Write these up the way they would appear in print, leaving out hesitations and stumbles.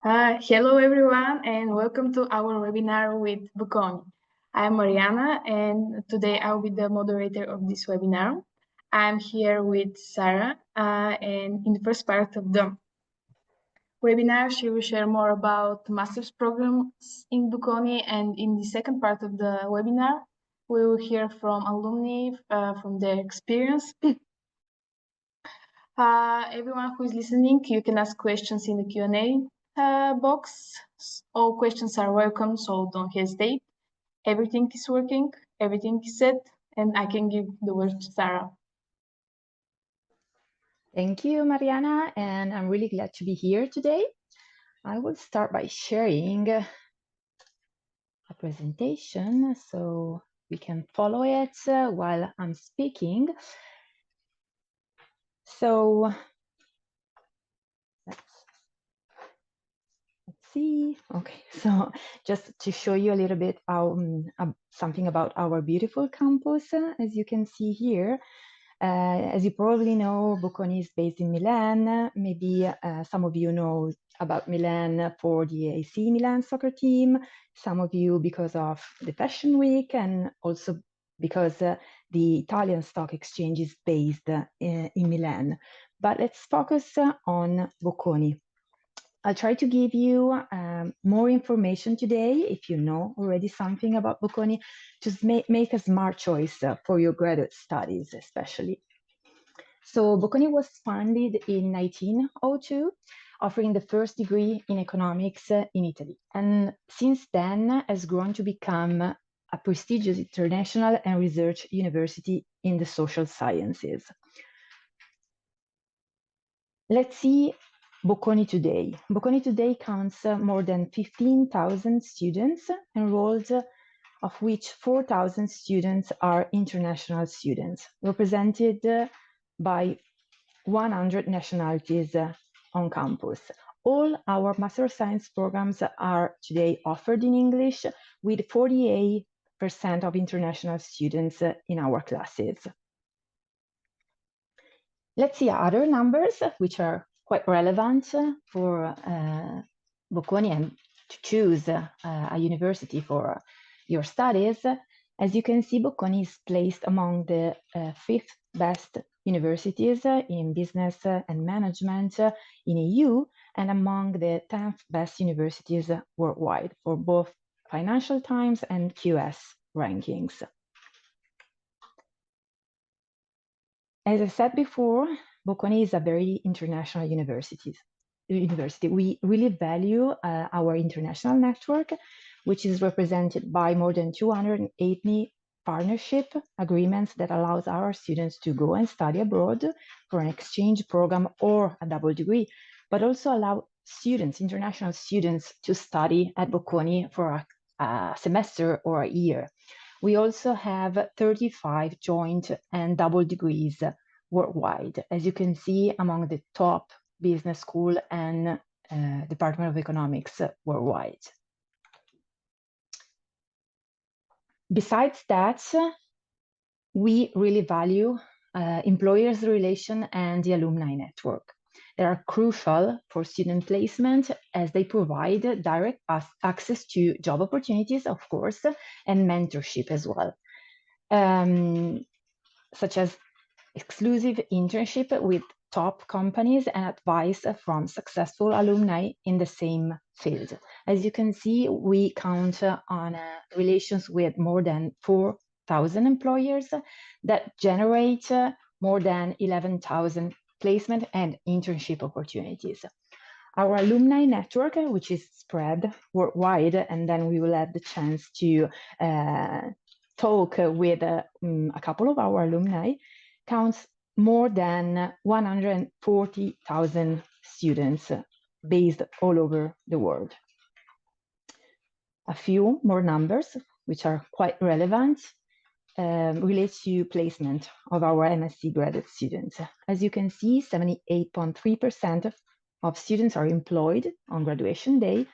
Hello everyone and welcome to our webinar with Bocconi. I'm Mariana and today I'll be the moderator of this webinar. I'm here with Sarah and in the first part of the webinar she will share more about master's programs in Bocconi, and in the second part of the webinar we will hear from alumni from their experience. Everyone who is listening, you can ask questions in the Q&A box. All questions are welcome, so don't hesitate. Everything is working, everything is set, and I can give the word to Sarah. Thank you, Mariana, and I'm really glad to be here today. I will start by sharing a presentation so we can follow it while I'm speaking. So let's see. Okay, so just to show you a little bit something about our beautiful campus, as you can see here. As you probably know, Bocconi is based in Milan. Maybe some of you know about Milan for the AC Milan soccer team, some of you because of the Fashion Week, and also because the Italian stock exchange is based in Milan. But let's focus on Bocconi. I'll try to give you more information today, if you know already something about Bocconi, to make a smart choice for your graduate studies, especially. So Bocconi was founded in 1902, offering the first degree in economics in Italy. And since then has grown to become a prestigious international and research university in the social sciences. Let's see Bocconi today. Bocconi today counts more than 15,000 students enrolled, of which 4,000 students are international students, represented by 100 nationalities on campus. All our Master of Science programs are today offered in English, with 48% of international students in our classes. Let's see other numbers, which are quite relevant for Bocconi and to choose a university for your studies. As you can see, Bocconi is placed among the 5th best universities in business and management in EU, and among the 10th best universities worldwide for both Financial Times and QS rankings. As I said before, Bocconi is a very international university. We really value our international network, which is represented by more than 280 partnership agreements that allows our students to go and study abroad for an exchange program or a double degree, but also allow students, international students, to study at Bocconi for a semester or a year. We also have 35 joint and double degrees worldwide, as you can see, among the top business school and Department of Economics worldwide. Besides that, we really value employers' relation and the alumni network. They are crucial for student placement as they provide direct access to job opportunities, of course, and mentorship as well, such as exclusive internship with top companies and advice from successful alumni in the same field. As you can see, we count on relations with more than 4,000 employers that generate more than 11,000 placement and internship opportunities. Our alumni network, which is spread worldwide, and then we will have the chance to talk with a couple of our alumni, counts more than 140,000 students based all over the world. A few more numbers, which are quite relevant, relate to placement of our MSc graduate students. As you can see, 78.3% of students are employed on graduation day,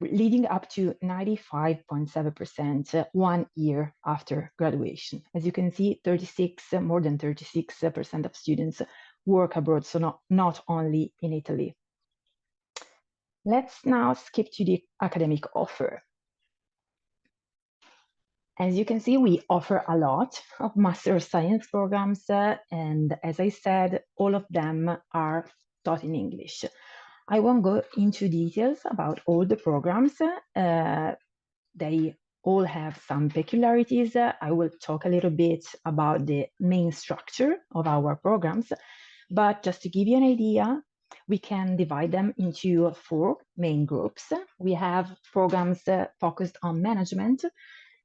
leading up to 95.7% 1 year after graduation. As you can see, more than 36% of students work abroad, so not only in Italy. Let's now skip to the academic offer. As you can see, we offer a lot of Master of Science programs, and as I said, all of them are taught in English. I won't go into details about all the programs. They all have some peculiarities. I will talk a little bit about the main structure of our programs, but just to give you an idea, we can divide them into 4 main groups. We have programs focused on management,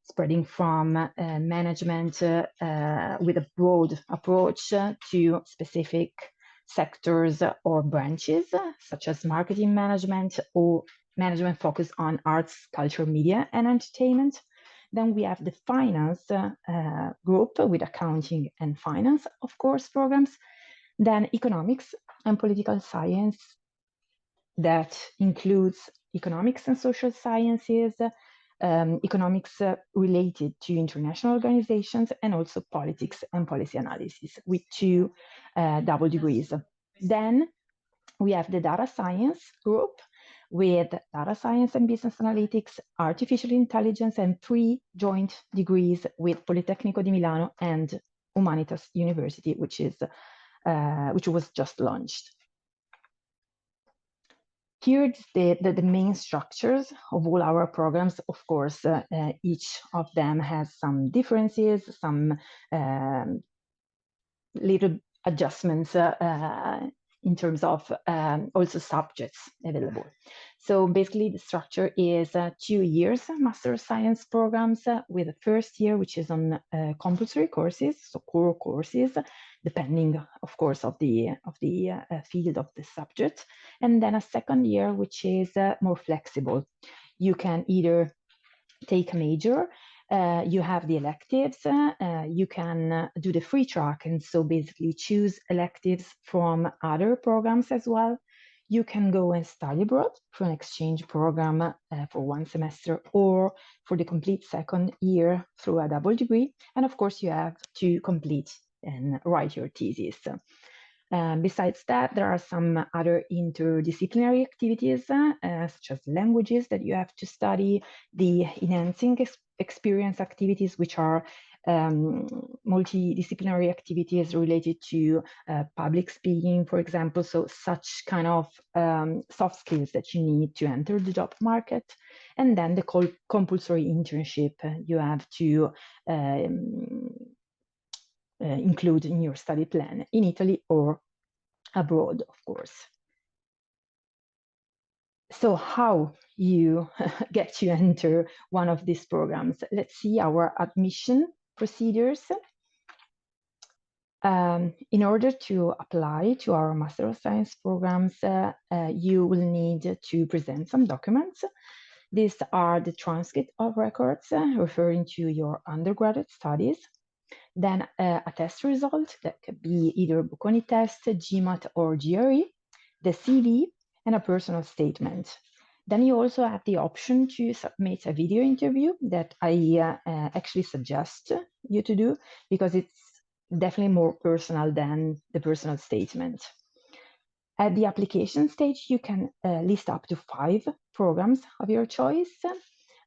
spreading from management with a broad approach to specific sectors or branches, such as marketing management or management focused on arts, culture, media, and entertainment. Then we have the finance group with accounting and finance, of course, programs. Then economics and political science that includes economics and social sciences, economics related to international organizations, and also politics and policy analysis with 2 double degrees. Then we have the data science group with data science and business analytics, artificial intelligence, and 3 joint degrees with Politecnico di Milano and Humanitas University, which was just launched. Here's the main structures of all our programs. Of course, each of them has some differences, some little adjustments in terms of also subjects available. So basically the structure is 2 years Master of Science programs with the first year, which is on compulsory courses, so core courses, depending, of course, of the field of the subject. And then a second year, which is more flexible. You can either take a major, you have the electives, you can do the free track, and so basically choose electives from other programs as well. You can go and study abroad for an exchange program for 1 semester or for the complete second year through a double degree. And of course, you have to complete and write your thesis. Besides that, there are some other interdisciplinary activities, such as languages that you have to study, the enhancing experience activities, which are multidisciplinary activities related to public speaking, for example. So such kind of soft skills that you need to enter the job market. And then the compulsory internship you have to include in your study plan in Italy or abroad, of course. So how you get to enter one of these programs? Let's see our admission procedures. In order to apply to our Master of Science programs, you will need to present some documents. These are the transcript of records referring to your undergraduate studies. Then a test result that could be either Bocconi test, GMAT, or GRE, the CV, and a personal statement. Then you also have the option to submit a video interview that I actually suggest you to do because it's definitely more personal than the personal statement. At the application stage, you can list up to 5 programs of your choice.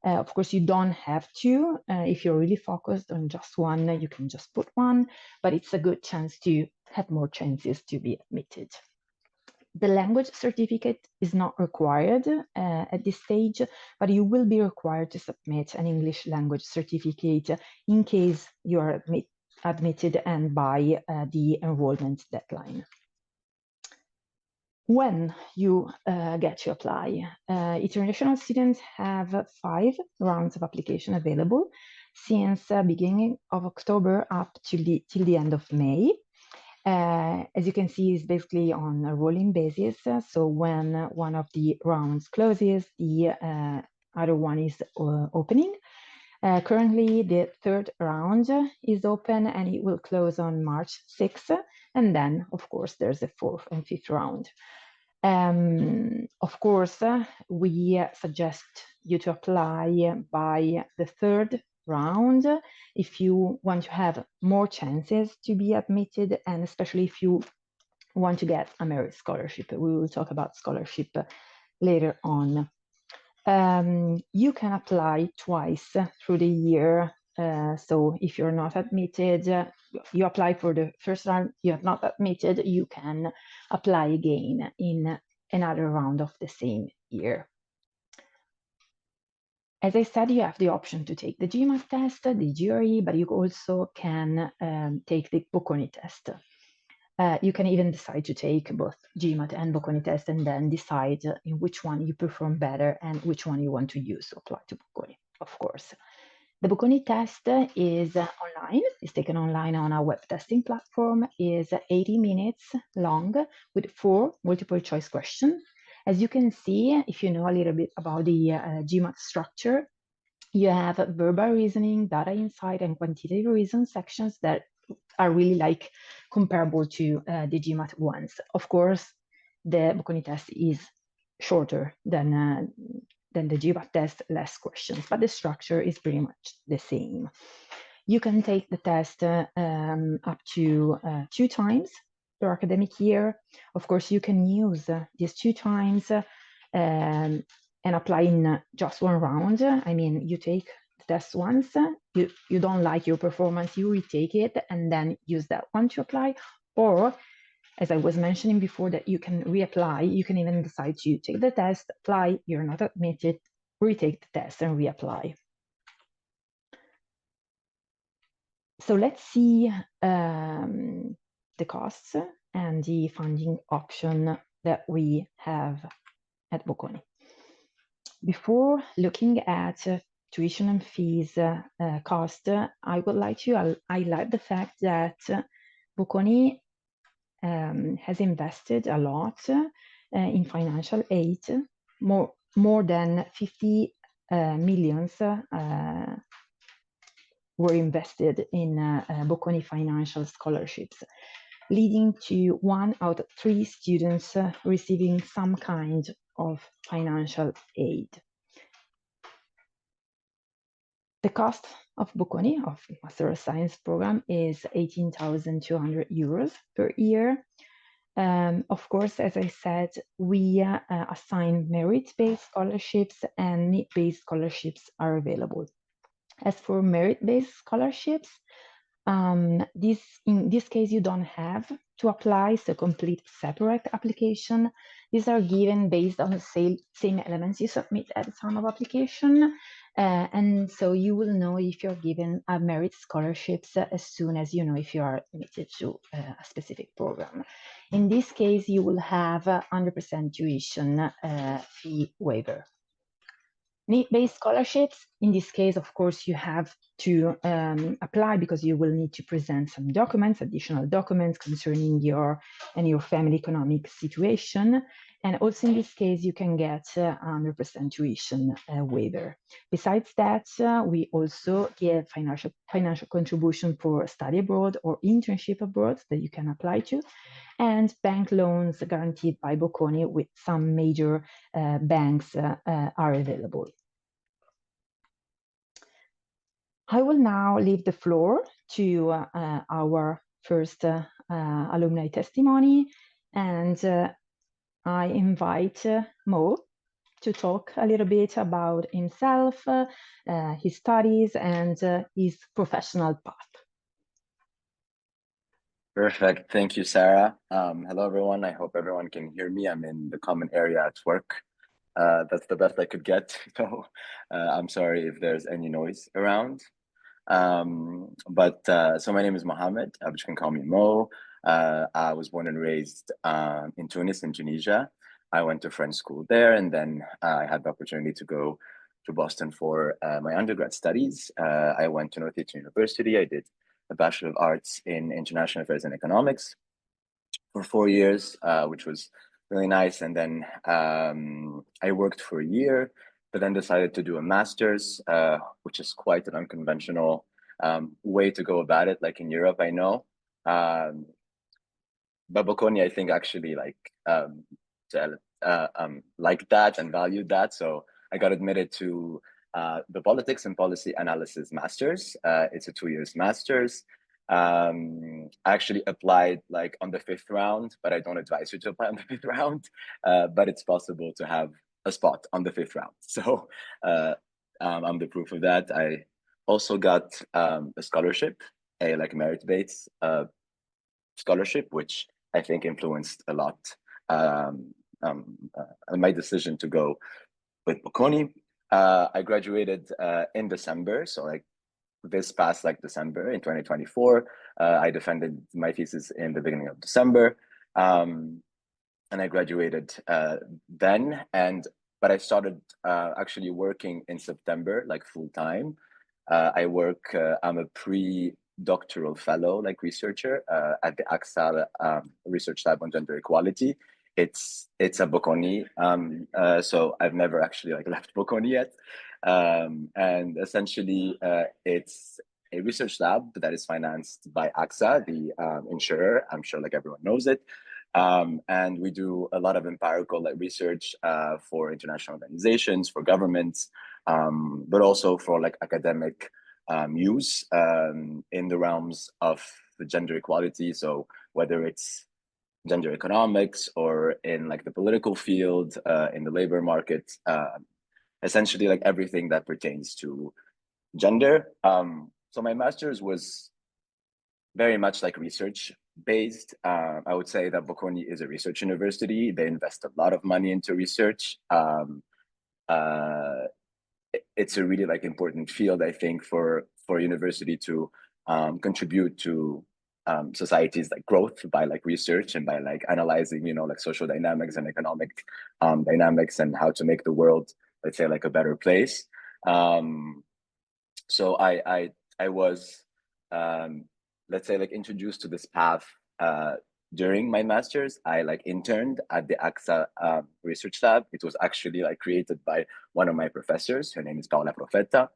Of course, you don't have to. If you're really focused on just one, you can just put one, but it's a good chance to have more chances to be admitted. The language certificate is not required at this stage, but you will be required to submit an English language certificate in case you are admitted and by the enrollment deadline. When you get to apply, international students have 5 rounds of application available since beginning of October up till the end of May. As you can see, it's basically on a rolling basis. So when one of the rounds closes, the other one is opening. Currently, the 3rd round is open and it will close on March 6th. And then, of course, there's a 4th and 5th round. Of course, we suggest you to apply by the 3rd round if you want to have more chances to be admitted, and especially if you want to get a merit scholarship. We will talk about scholarship later on. You can apply twice through the year. So if you're not admitted, you apply for the first round, you're not admitted, you can apply again in another round of the same year. As I said, you have the option to take the GMAT test, the GRE, but you also can take the Bocconi test. You can even decide to take both GMAT and Bocconi test and then decide in which one you perform better and which one you want to use to apply to Bocconi, of course. The Bocconi test is online, it's taken online on our web testing platform, is 80 minutes long with 4 multiple choice questions. As you can see, if you know a little bit about the GMAT structure, you have verbal reasoning, data insight, and quantitative reason sections that are really like comparable to the GMAT ones. Of course, the Bocconi test is shorter than the GMAT test, less questions, but the structure is pretty much the same. You can take the test up to 2 times per academic year. Of course, you can use these 2 times and apply in just 1 round. I mean, you take the test once, you don't like your performance, you retake it and then use that one to apply. Or, as I was mentioning before, that you can reapply. You can even decide to take the test, apply, you're not admitted, retake the test and reapply. So let's see the costs and the funding option that we have at Bocconi. Before looking at tuition and fees cost, I would like to highlight the fact that Bocconi has invested a lot in financial aid, more than 50 millions were invested in Bocconi financial scholarships, leading to 1 out of 3 students receiving some kind of financial aid. The cost of Bocconi, of Master of Science program, is 18,200 euros per year. Of course, as I said, we assign merit-based scholarships and need-based scholarships are available. As for merit-based scholarships, in this case, you don't have to apply, so complete separate application. These are given based on the same elements you submit at the time of application. And so you will know if you're given a merit scholarships as soon as you know if you are admitted to a specific program. In this case, you will have 100% tuition fee waiver. Need-based scholarships, in this case, of course, you have to apply because you will need to present some documents, additional documents concerning your and your family economic situation. And also in this case, you can get 100% tuition waiver. Besides that, we also give financial contribution for study abroad or internship abroad that you can apply to, and bank loans guaranteed by Bocconi with some major banks are available. I will now leave the floor to our first alumni testimony, and I invite Mo to talk a little bit about himself, his studies, and his professional path. Perfect. Thank you, Sarah. Hello, everyone. I hope everyone can hear me. I'm in the common area at work. That's the best I could get. So I'm sorry if there's any noise around. So my name is Mohammed, but you can call me Mo. I was born and raised in Tunis, in Tunisia. I went to French school there, and then I had the opportunity to go to Boston for my undergrad studies. I went to Northeastern University. I did a Bachelor of Arts in International Affairs and Economics for 4 years, which was really nice. And then I worked for a year, but then decided to do a master's, which is quite an unconventional way to go about it, like in Europe, I know. But Bocconi, I think, actually liked that and valued that. So I got admitted to the Politics and Policy Analysis Masters. It's a 2 years master's. I actually applied like on the 5th round, but I don't advise you to apply on the 5th round. But it's possible to have a spot on the 5th round. So I'm the proof of that. I also got a scholarship, a like merit-based scholarship, which I think influenced a lot my decision to go with Bocconi. I graduated in December, so like this past like December in 2024. I defended my thesis in the beginning of December, and I graduated then. But I started actually working in September, like full time. I work. I'm a pre-doctoral fellow, like researcher at the AXA Research Lab on Gender Equality. It's a Bocconi, so I've never actually like left Bocconi yet. And essentially, it's a research lab that is financed by AXA, the insurer. I'm sure like everyone knows it. And we do a lot of empirical like research for international organizations, for governments, but also for like academic use in the realms of the gender equality. So whether it's gender economics or in like the political field, in the labor market, essentially like everything that pertains to gender. So my master's was very much like research based. I would say that Bocconi is a research university. They invest a lot of money into research. Uh, it's a really like important field, I think, for university to contribute to society's like growth by like research and by like analyzing, you know, like social dynamics and economic dynamics and how to make the world, let's say, like a better place. So I was let's say like introduced to this path during my master's. I like interned at the AXA research lab. It was actually like created by one of my professors. Her name is Paola Profeta.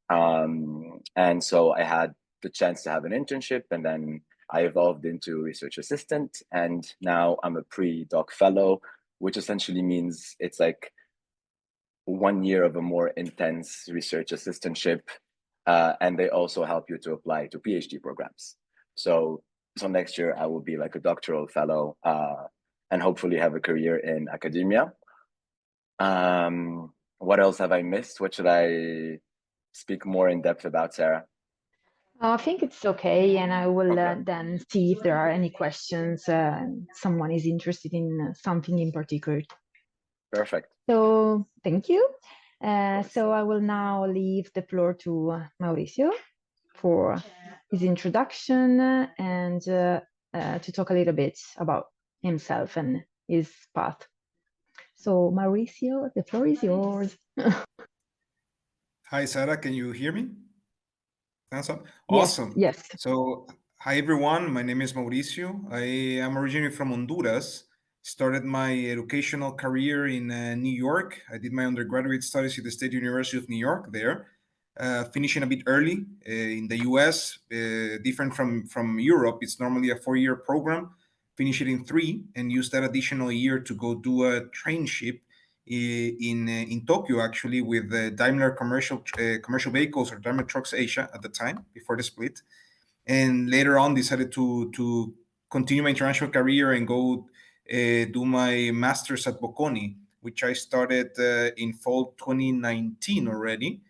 And so I had the chance to have an internship, and then I evolved into research assistant, and now I'm a pre-doc fellow, which essentially means it's like 1 year of a more intense research assistantship, and they also help you to apply to PhD programs. So next year I will be like a doctoral fellow and hopefully have a career in academia. What else have I missed? What should I speak more in depth about, Sarah? I think it's okay, and I will then see if there are any questions. Someone is interested in something in particular. Perfect. So thank you. So I will now leave the floor to Mauricio for his introduction and to talk a little bit about himself and his path. So Mauricio, the floor is yours. Hi, Sarah, can you hear me? Thumbs up. Yes, Awesome. yes. So, hi everyone. My name is Mauricio. I am originally from Honduras. Started my educational career in New York. I did my undergraduate studies at the State University of New York there, finishing a bit early in the US, different from Europe. It's normally a 4-year program. Finish it in 3 and use that additional year to go do a trainship in Tokyo, actually, with Daimler commercial vehicles, or Daimler Trucks Asia at the time before the split, and later on decided to continue my international career and go do my master's at Bocconi, which I started in fall 2019 already,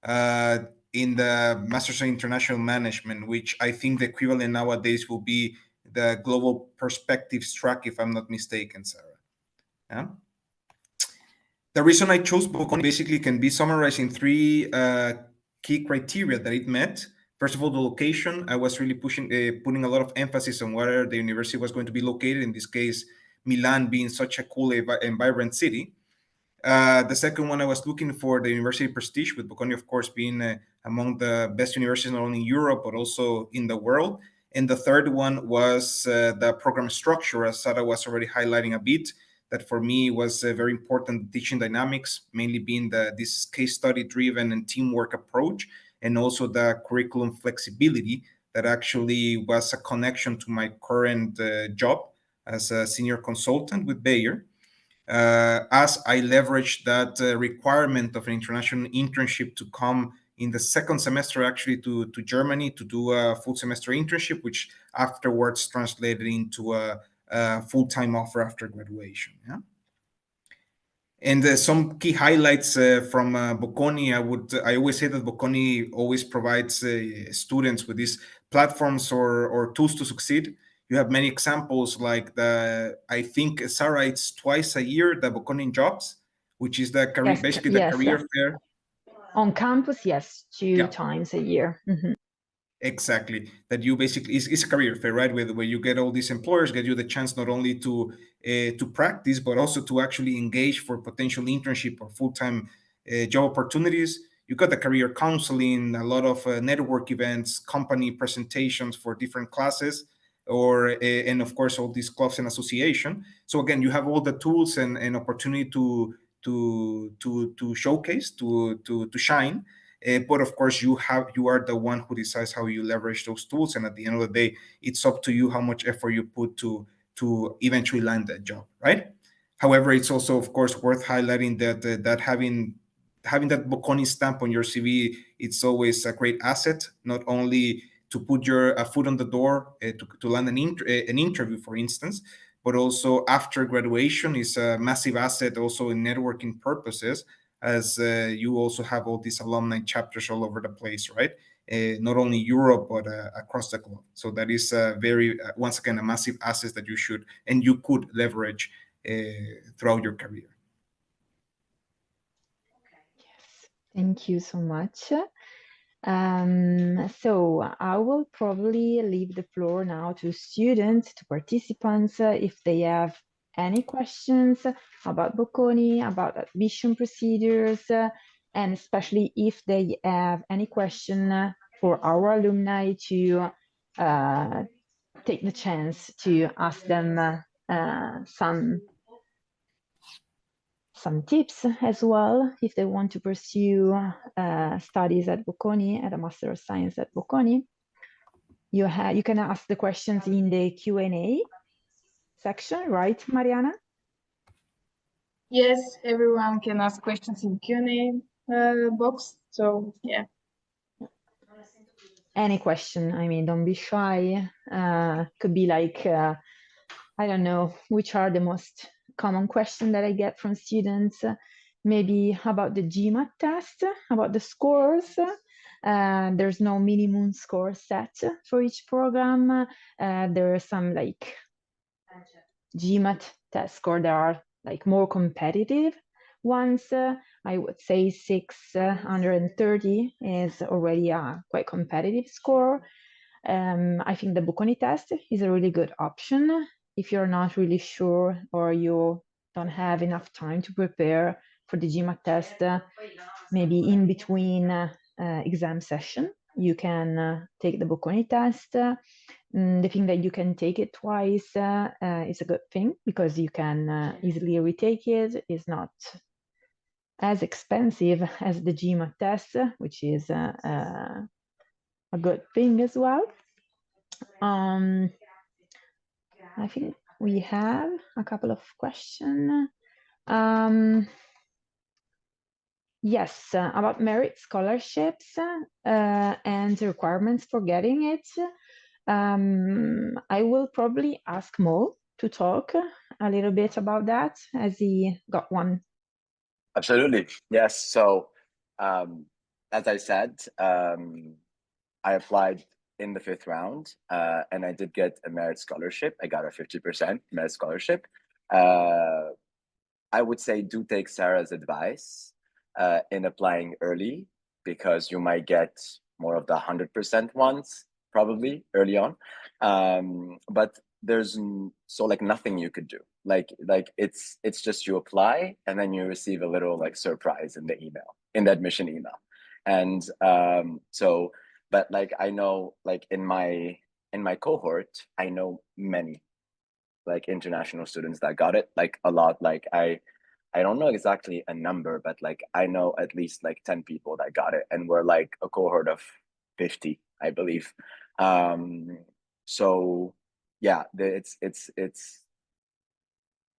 in the Master's in International Management, which I think the equivalent nowadays will be the Global Perspectives track, if I'm not mistaken, Sarah. Yeah. The reason I chose Bocconi basically can be summarized in 3 key criteria that it met. First of all, the location. I was really putting a lot of emphasis on where the university was going to be located. In this case, Milan being such a cool and vibrant city. The second one, I was looking for the university prestige, with Bocconi, of course, being among the best universities not only in Europe but also in the world. And the third one was the program structure, as Sarah was already highlighting a bit. That for me was very important, teaching dynamics, mainly being this case study driven and teamwork approach, and also the curriculum flexibility that actually was a connection to my current job as a senior consultant with Bayer. As I leveraged that requirement of an international internship to come in the second semester, actually to Germany to do a full semester internship, which afterwards translated into a full-time offer after graduation. Yeah. And some key highlights from Bocconi, I always say that Bocconi always provides students with these platforms or tools to succeed. You have many examples like I think, Sarah, it's twice a year, the Bocconi Jobs, which is the career, Yes, basically the career fair. On campus, yes, two Yeah. times a year. Exactly. That you basically is a career fair, right? Where you get all these employers, get you the chance not only to practice, but also to actually engage for potential internship or full-time job opportunities. You got the career counseling, a lot of network events, company presentations for different classes, and of course all these clubs and association. So again, you have all the tools and opportunity to showcase, to shine. But of course, you are the one who decides how you leverage those tools, and at the end of the day, it's up to you how much effort you put to eventually land that job, right? However, it's also, of course, worth highlighting that having that Bocconi stamp on your CV, it's always a great asset, not only to put your foot on the door to land an interview, for instance, but also after graduation is a massive asset also in networking purposes, as you also have all these alumni chapters all over the place, right? Not only Europe, but across the globe. So that is very, once again, a massive asset that you should and you could leverage throughout your career. Yes, thank you so much. So I will probably leave the floor now to students, to participants, if they have any questions about Bocconi, about admission procedures, and especially if they have any question for our alumni to take the chance to ask them some tips as well if they want to pursue studies at Bocconi, at a Master of Science at Bocconi. You can ask the questions in the Q&A section, right, Mariana? Yes, everyone can ask questions in Q&A box. So yeah. Any question, I mean, don't be shy. Could be like, I don't know, which are the most common questions that I get from students. Maybe about the GMAT test, about the scores. There's no minimum score set for each program. There are some like GMAT test score that are like more competitive ones. I would say 630 is already a quite competitive score. I think the Bocconi test is a really good option if you're not really sure or you don't have enough time to prepare for the GMAT test. Maybe in between exam session, you can take the Bocconi test. The thing that you can take it twice is a good thing because you can easily retake it. It's not as expensive as the GMAT test, which is a good thing as well. I think we have a couple of questions. Yes, about merit scholarships and the requirements for getting it. I will probably ask Mo to talk a little bit about that as he got one. Absolutely. Yes. So, as I said, I applied in the 5th round and I did get a merit scholarship. I got a 50% merit scholarship. I would say do take Sarah's advice in applying early because you might get more of the 100% ones probably early on. But there's so like nothing you could do. Like it's just you apply and then you receive a little like surprise in the email, in the admission email. And so, but like I know like in my cohort, I know many like international students that got it, like a lot. Like I don't know exactly a number, but like I know at least like 10 people that got it, and we're like a cohort of 50, I believe. So yeah, it's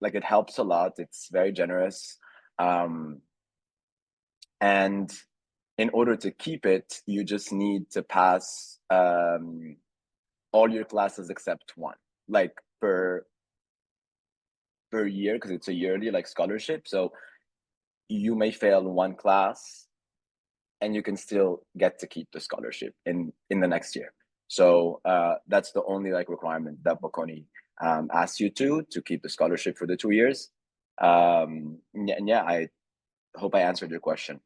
like it helps a lot. It's very generous. And in order to keep it, you just need to pass all your classes except one, like per year, because it's a yearly like scholarship. So you may fail one class and you can still get to keep the scholarship in the next year. So that's the only like requirement that Bocconi asks you to keep the scholarship for the 2 years. And yeah, I hope I answered your question.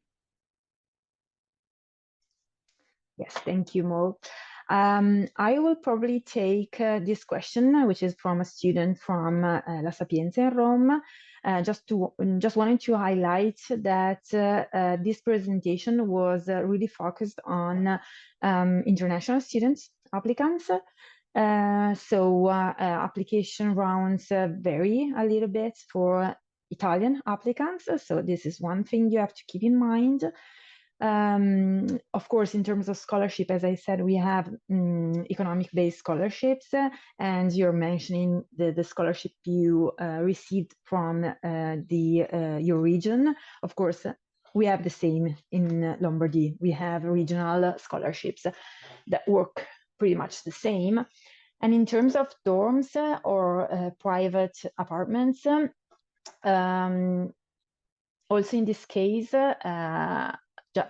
Yes, thank you, Mo. I will probably take this question, which is from a student from La Sapienza in Rome. Just wanted to highlight that this presentation was really focused on international students, applicants. Application rounds vary a little bit for Italian applicants. So this is one thing you have to keep in mind. Of course, in terms of scholarship, as I said, we have economic-based scholarships, and you're mentioning the scholarship you received from your region. Of course, we have the same in Lombardy. We have regional scholarships that work pretty much the same. And in terms of dorms or private apartments, also in this case,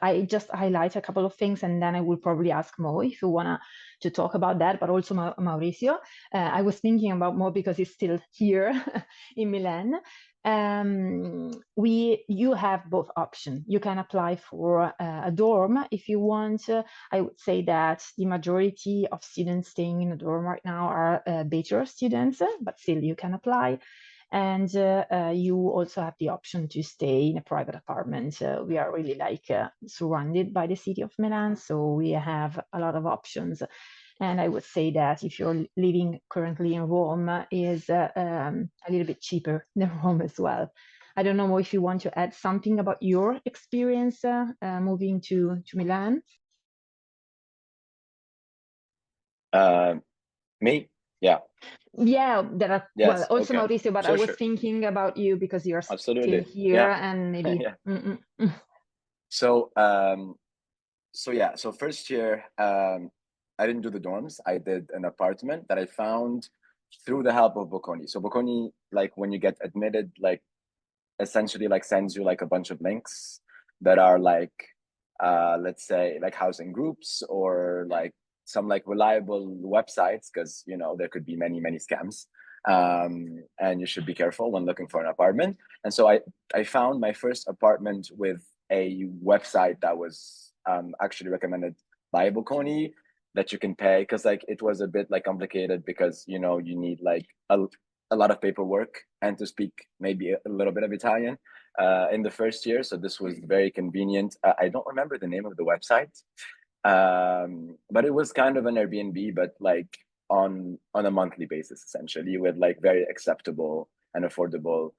I just highlight a couple of things, and then I will probably ask Mo if you want to talk about that, but also Mauricio. I was thinking about Mo because he's still here in Milan. You have both options. You can apply for a dorm if you want. I would say that the majority of students staying in a dorm right now are bachelor students, but still you can apply. And you also have the option to stay in a private apartment. We are really like surrounded by the city of Milan, so we have a lot of options. And I would say that if you're living currently in Rome, is a little bit cheaper than Rome as well. I don't know if you want to add something about your experience moving to Milan. Me? Yeah. Yeah, there are Yes, also okay. Mauricio, but I was thinking about you because you're Absolutely. still here, and maybe. Yeah. So first year, I didn't do the dorms. I did an apartment that I found through the help of Bocconi. So Bocconi, like when you get admitted, like essentially like sends you like a bunch of links that are like, let's say like housing groups or like some like reliable websites, because there could be many scams, and you should be careful when looking for an apartment. And so I found my first apartment with a website that was actually recommended by Bocconi, that you can pay, because like it was a bit like complicated because you need like a lot of paperwork and to speak maybe a little bit of Italian in the first year. So this was very convenient. I don't remember the name of the website, but it was kind of an Airbnb, but like on a monthly basis, essentially, with like very acceptable and affordable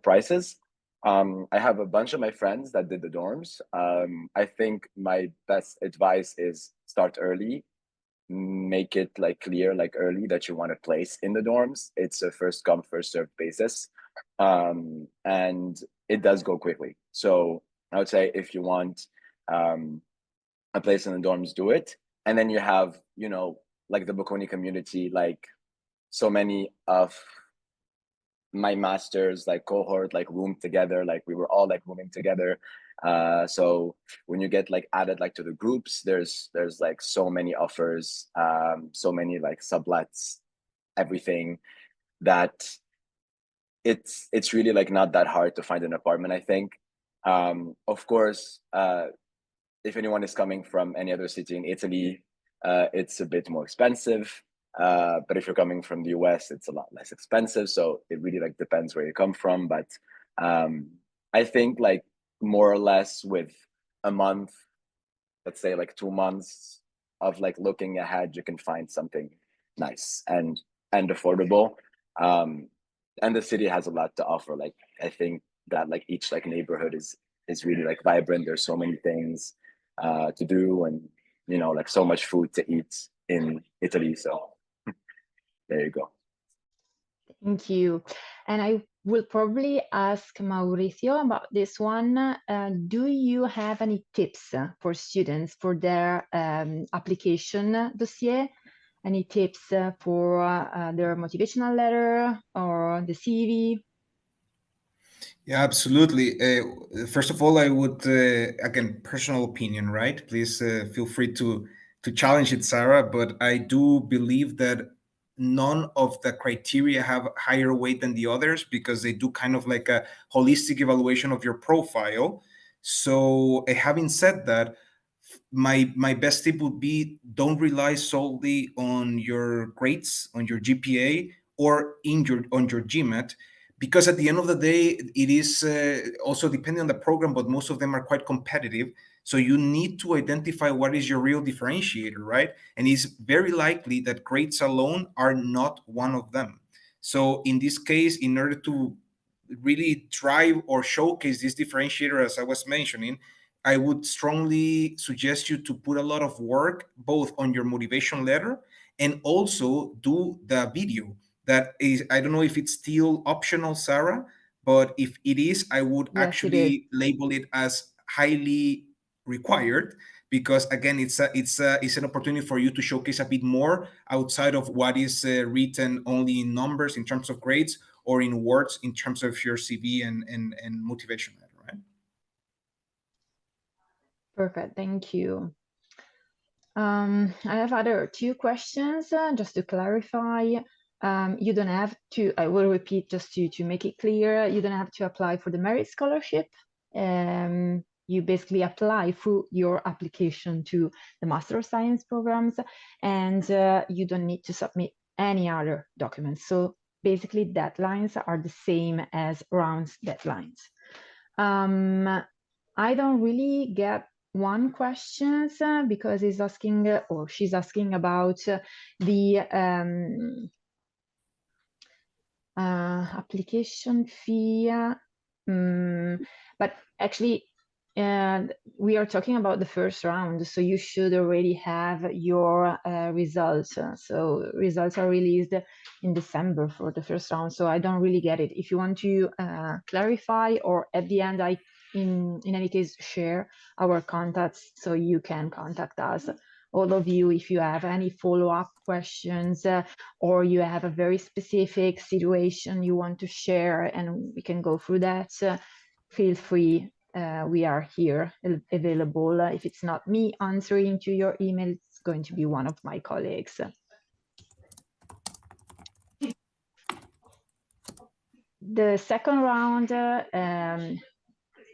prices. I have a bunch of my friends that did the dorms. I think my best advice is start early. Make it like clear like early that you want a place in the dorms. It's a first come first served basis, and it does go quickly. So I would say if you want a place in the dorms, do it. And then you have like the Bocconi community, like so many of my masters like cohort like roomed together, like we were all like rooming together. So when you get like added like to the groups, there's like so many offers, so many like sublets, everything, that it's really like not that hard to find an apartment, I think. Of course, if anyone is coming from any other city in Italy, it's a bit more expensive. But if you're coming from the US, it's a lot less expensive. So it really like depends where you come from. But I think like more or less with a month, let's say like 2 months of like looking ahead, you can find something nice and affordable. And the city has a lot to offer. Like I think that like each like neighborhood is really like vibrant. There's so many things to do, and like so much food to eat in Italy. So there you go. Thank you. And I will probably ask Mauricio about this one. Do you have any tips for students for their application dossier? Any tips for their motivational letter or the CV? Yeah, absolutely. First of all, I would again, personal opinion, right? Please feel free to challenge it, Sarah. But I do believe that none of the criteria have higher weight than the others because they do kind of like a holistic evaluation of your profile. So, having said that, my best tip would be don't rely solely on your grades, on your GPA, or in your on your GMAT, because at the end of the day it is also depending on the program, but most of them are quite competitive. So you need to identify what is your real differentiator, right? And it's very likely that grades alone are not one of them. So in this case, in order to really drive or showcase this differentiator, as I was mentioning, I would strongly suggest you to put a lot of work both on your motivation letter and also do the video. That is, I don't know if it's still optional, Sarah, but if it is, I would Yes, it is. actually label it as highly required, because again, it's an opportunity for you to showcase a bit more outside of what is written only in numbers in terms of grades, or in words in terms of your CV and motivation letter, right? Perfect. Thank you. I have other two questions just to clarify. You don't have to, I will repeat just to make it clear, you don't have to apply for the merit scholarship. You basically apply through your application to the Master of Science programs, and you don't need to submit any other documents. So basically deadlines are the same as rounds deadlines. I don't really get one question because he's asking or she's asking about the application fee. But actually, we are talking about the first round, so you should already have your results. So results are released in December for the first round. So I don't really get it. If you want to clarify, or at the end, I in any case share our contacts so you can contact us. All of you, if you have any follow-up questions or you have a very specific situation you want to share and we can go through that, feel free. We are here available. If it's not me answering to your email, it's going to be one of my colleagues. The second round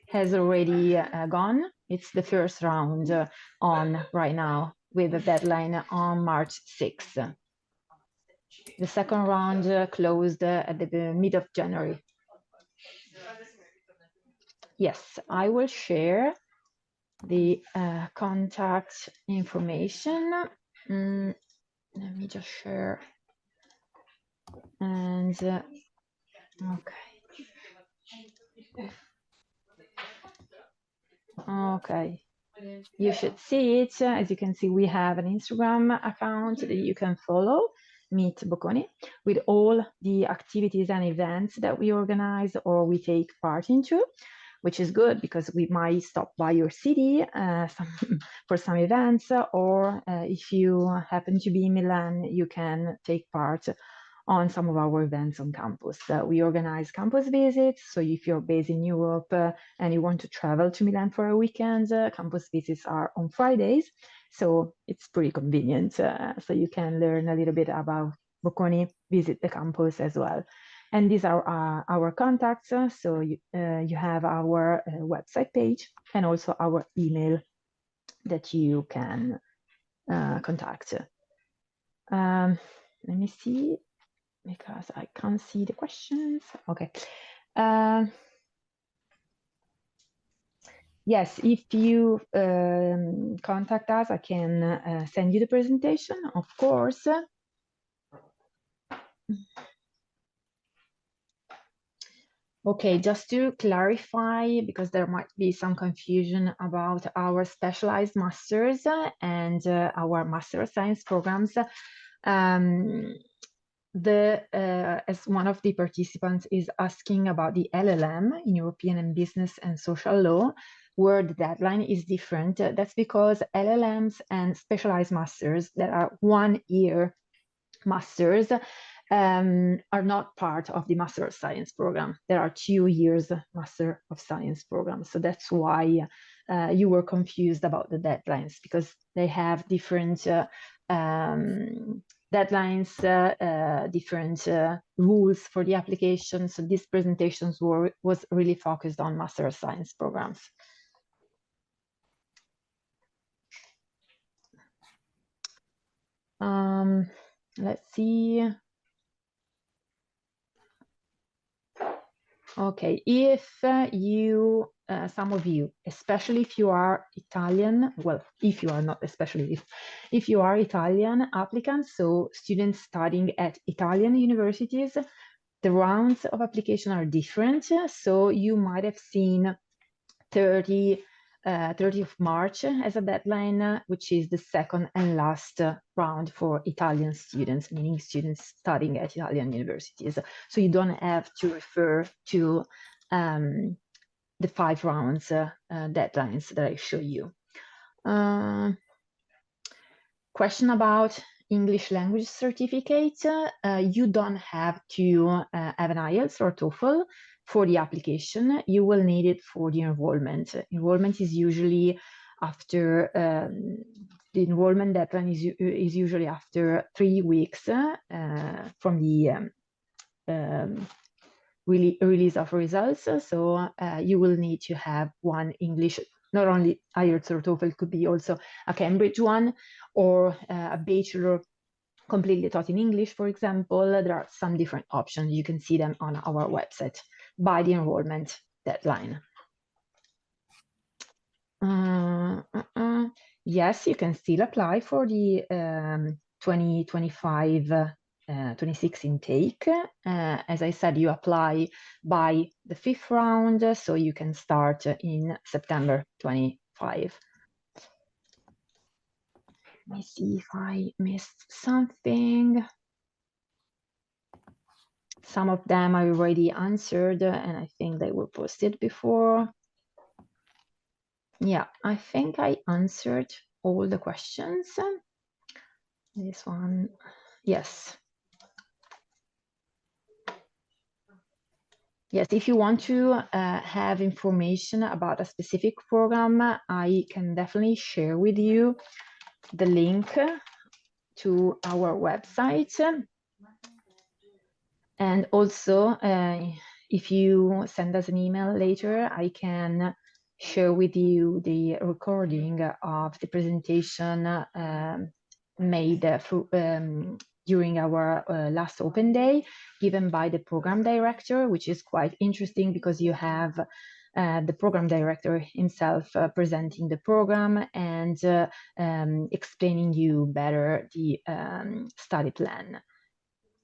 has already gone. It's the first round on right now with a deadline on March 6th. The second round closed at the mid of January. Yes, I will share the contact information. Let me just share. And okay. Okay. You should see it. As you can see, we have an Instagram account that you can follow, Meet Bocconi, with all the activities and events that we organize or we take part into, which is good because we might stop by your city for some events, or if you happen to be in Milan, you can take part on some of our events on campus. We organize campus visits, so if you're based in Europe and you want to travel to Milan for a weekend, campus visits are on Fridays, so it's pretty convenient. So you can learn a little bit about Bocconi, visit the campus as well. And these are our contacts. So you have our website page and also our email that you can contact. Let me see, because I can't see the questions. Okay. Yes, if you contact us, I can send you the presentation, of course. Okay, just to clarify, because there might be some confusion about our specialized masters and our Master of Science programs. As one of the participants is asking about the LLM in European and Business and Social Law, where the deadline is different. That's because LLMs and specialized masters that are 1 year masters are not part of the Master of Science program. There are 2 years Master of Science program. So that's why you were confused about the deadlines, because they have different deadlines, different rules for the application. So these presentations was really focused on Master of Science programs. Let's see. Okay, if you, some of you, especially if you are Italian, well, if you are not, especially if you are Italian applicants, so students studying at Italian universities, the rounds of application are different. So you might have seen 30th of March as a deadline, which is the second and last round for Italian students, meaning students studying at Italian universities. So you don't have to refer to the 5 rounds deadlines that I show you. Question about English language certificate. You don't have to have an IELTS or TOEFL for the application. You will need it for the enrollment. Enrollment is usually after, the enrollment deadline is usually after 3 weeks from the release of results. So you will need to have one English, not only IELTS or TOEFL, could be also a Cambridge one, or a bachelor completely taught in English, for example. There are some different options. You can see them on our website by the enrollment deadline. Yes, you can still apply for the 2025-26 intake. As I said, you apply by the 5th round, so you can start in September 25. Let me see if I missed something. Some of them I already answered, and I think they were posted before. Yeah, I think I answered all the questions. This one, yes. Yes, if you want to have information about a specific program, I can definitely share with you the link to our website. And also, if you send us an email later, I can share with you the recording of the presentation made during our last open day given by the program director, which is quite interesting because you have the program director himself presenting the program and explaining you better the study plan.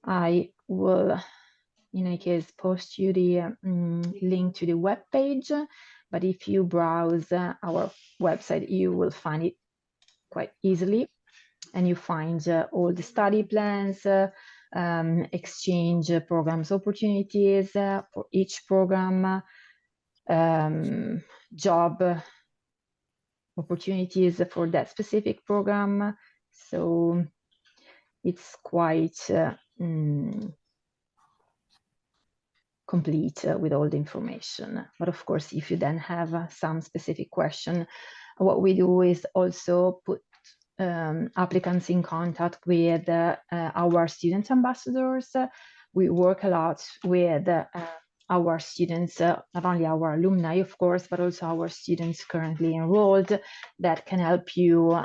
I will, in any case, post you the link to the web page, but if you browse our website, you will find it quite easily, and you find all the study plans, exchange programs opportunities for each program, job opportunities for that specific program. So it's quite complete with all the information. But of course, if you then have some specific question, what we do is also put applicants in contact with our student ambassadors. We work a lot with our students, not only our alumni, of course, but also our students currently enrolled that can help you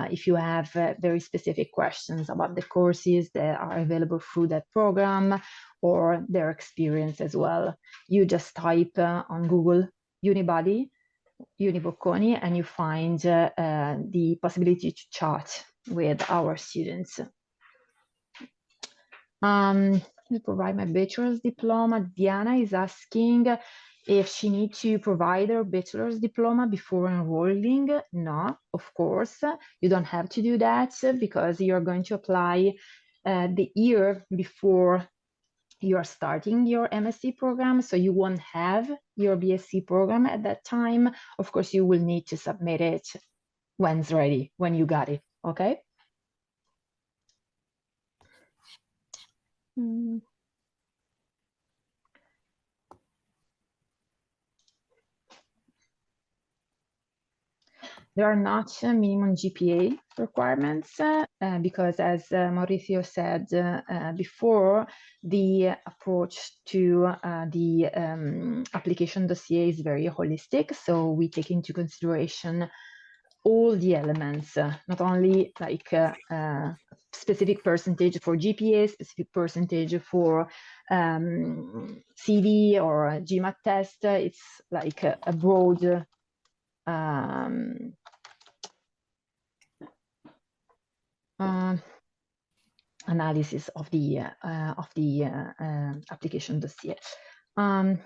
if you have very specific questions about the courses that are available through that program or their experience as well. You just type on Google Unibody, Bocconi, and you find the possibility to chat with our students. To provide my bachelor's diploma. Diana is asking if she needs to provide her bachelor's diploma before enrolling. No, of course, you don't have to do that because you're going to apply the year before you are starting your MSc program, so you won't have your BSc program at that time. Of course, you will need to submit it when it's ready, when you got it, okay? Mm. There are not minimum GPA requirements because, as Mauricio said before, the approach to the application dossier is very holistic. So we take into consideration all the elements, not only like specific percentage for GPA, specific percentage for CV or a GMAT test. It's like a broad analysis of the application dossier. I'm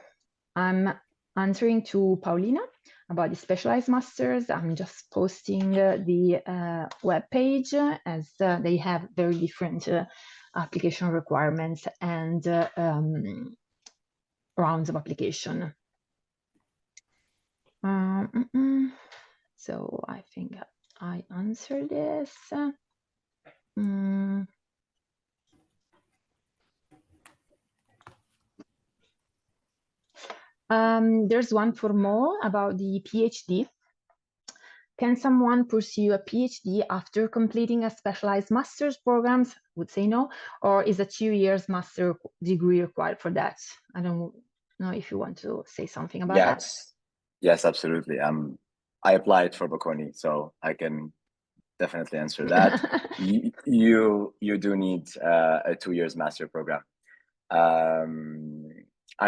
answering to Paulina about the specialized masters. I'm just posting the web page as they have very different application requirements and rounds of application. So I think I answered this. There's one for Mo about the PhD. Can someone pursue a PhD after completing a specialized master's programs? Would say no. Or is a 2 years master degree required for that? I don't know if you want to say something about that. Yes, absolutely. I applied for Bocconi, so I can definitely answer that. you do need a 2 years master program. I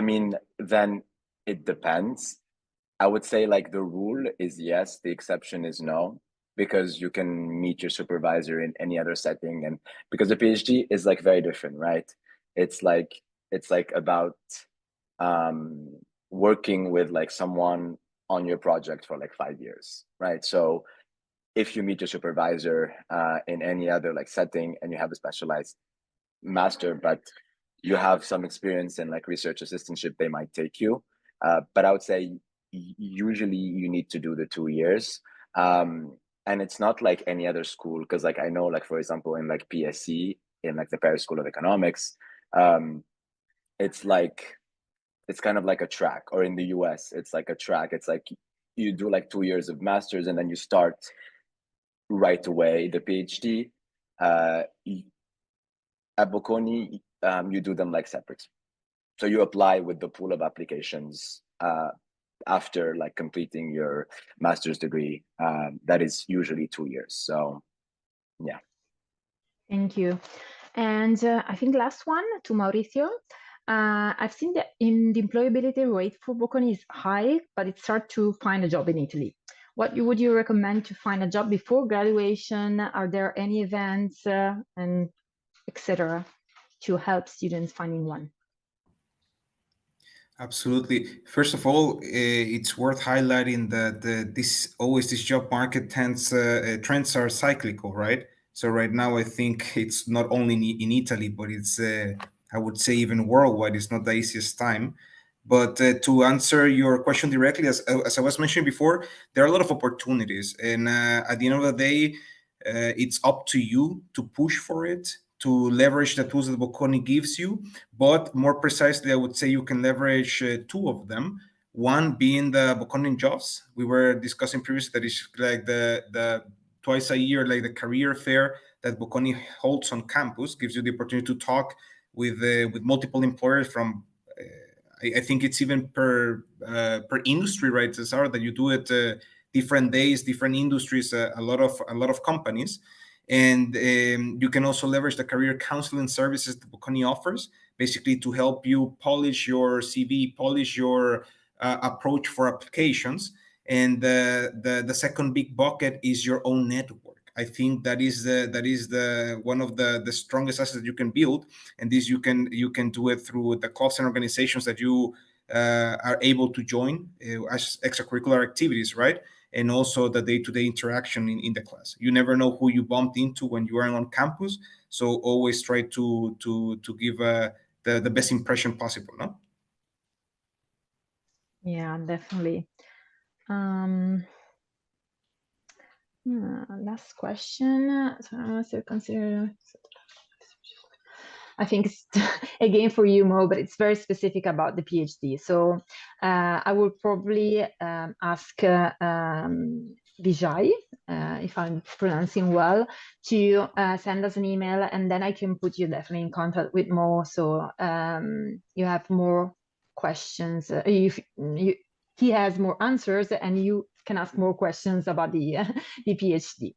mean, then it depends. I would say like the rule is yes, the exception is no, because you can meet your supervisor in any other setting, and because the PhD is like very different, right? It's like about working with like someone on your project for like 5 years, right? So if you meet your supervisor in any other like setting and you have a specialized master, but you have some experience in like research assistantship, they might take you. But I would say usually you need to do the 2 years. And it's not like any other school, because like I know, like for example, in like PSC, in like the Paris School of Economics, it's like it's kind of like a track, or in the US, it's like a track. It's like you do like 2 years of masters and then you start right away the PhD. At Bocconi, you do them like separate. So you apply with the pool of applications after like completing your master's degree. That is usually 2 years. So, yeah. Thank you. And I think last one to Mauricio. I've seen that in the employability rate for Bocconi is high, but it's hard to find a job in Italy. What would you recommend to find a job before graduation? Are there any events and etc. to help students finding one? Absolutely. First of all, it's worth highlighting that this job market trends are cyclical, right? So right now, I think it's not only in Italy, but it's I would say even worldwide. It's not the easiest time. But to answer your question directly, as I was mentioning before, there are a lot of opportunities, and at the end of the day, it's up to you to push for it, to leverage the tools that Bocconi gives you. But more precisely, I would say you can leverage two of them. One being the Bocconi jobs we were discussing previously, that is like the twice a year, like the career fair that Bocconi holds on campus, gives you the opportunity to talk with multiple employers from. I think it's even per industry, right, Cesar, that you do it different days, different industries, a lot of companies. And you can also leverage the career counseling services that Bocconi offers, basically to help you polish your CV, polish your approach for applications. And the second big bucket is your own network. I think that is the one of the strongest assets that you can build, and this you can do it through the clubs and organizations that you are able to join as extracurricular activities, right? And also the day-to-day interaction in the class. You never know who you bumped into when you are on campus, so always try to give the best impression possible, no? Yeah, definitely. Last question. So consider. I think it's again for you, Mo, but it's very specific about the PhD. So I will probably ask Vijay, if I'm pronouncing well, to send us an email, and then I can put you definitely in contact with Mo, so you have more questions. He has more answers, and you can ask more questions about the PhD.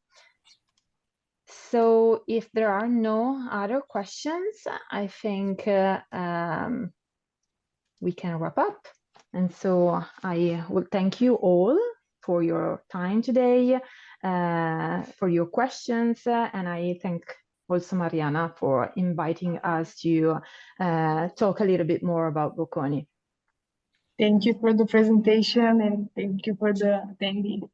So if there are no other questions, I think we can wrap up. And so I will thank you all for your time today, for your questions, and I thank also Mariana for inviting us to talk a little bit more about Bocconi. Thank you for the presentation, and thank you for the attending.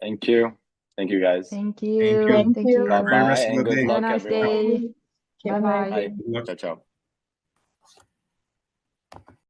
Thank you. Thank you, guys. Thank you. Thank you. Thank you. Enjoy the Bye-bye rest of and the good day. Have a luck, nice everyone. day. Have a nice Bye-bye. day. Bye. Good luck. Ciao, ciao.